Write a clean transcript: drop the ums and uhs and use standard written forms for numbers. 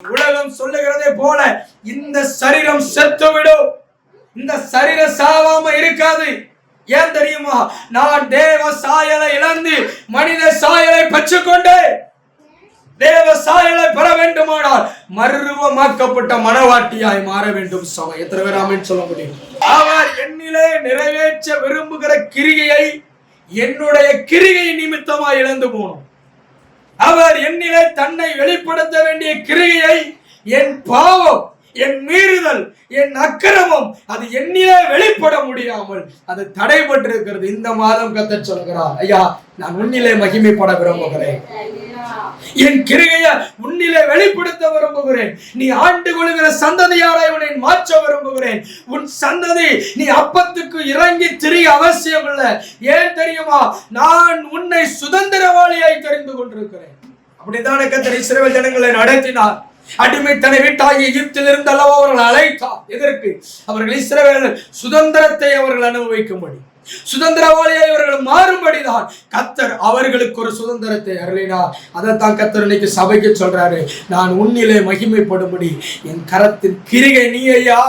உலகம் சொல்லுகிறதை போல இந்த சரீரம் செத்துவிடும். இந்த சரீரம் சாவாம இருக்காது. ஏன் தெரியுமா? நான் தேவ சாயலை இழந்து மனித சாயலை பெற்றுக்கொண்டு தேவ சாயலை பெற வேண்டுமானால் மறுரூபமாக்கப்பட்ட மனவாட்டியாய் மாற வேண்டும். சபை எத்தனை பேர் ஆமென் சொல்ல முடியும்? அவர் என்னிலே நிறைவேற்ற விரும்புகிற கிரியை என்னுடைய கிரியை நிமித்தமாய் இழந்து போனோம். அவர் என்னிலே தன்னை வெளிப்படுத்த வேண்டிய கிரியை என் பாவம், என் மீறுதல், என் அக்கிரமம் அது என்னிலே வெளிப்பட முடியாமல் அது தடைபட்டிருக்கிறது. இந்த மாதம் கர்த்தர் சொல்கிறார், ஐயா நான் உன்னிலே மகிமைப்பட விரும்புகிறேன். என் கிரியை உன்னிலே வெளிப்படுத்த விரும்புகிறேன். நீ ஆண்டு கொள்கிற சந்ததியாரை உன்னை மாற்ற விரும்புகிறேன். உன் சந்ததி நீ அப்பத்துக்கு இறங்கி திரிய அவசியம் இல்லை. ஏன் தெரியுமா? நான் உன்னை சுதந்திரவாளியாய் தெரிந்து கொண்டிருக்கிறேன். அப்படித்தானே கர்த்தர் இஸ்ரவேல் ஜனங்களை நடத்தினார். அடிமைத்தனை விட்டாகி எகிப்தில் இருந்து அல்லவா அவர்கள் அழைத்தார். எதற்கு? அவர்கள் இஸ்ரவேல் சுதந்திரத்தை அவர்கள் அனுபவிக்கும்படி, சுதந்திரவாளியை அவர்கள் மாறும்படிதான் கர்த்தர் அவர்களுக்கு ஒரு சுதந்திரத்தை அருளினார். அதைத்தான் கர்த்தர் இன்னைக்கு சபைக்கு சொல்றாரு, நான் உன்னிலே மகிமைப்படும்படி என் கரத்தின் கிரிகை நீ ஐயா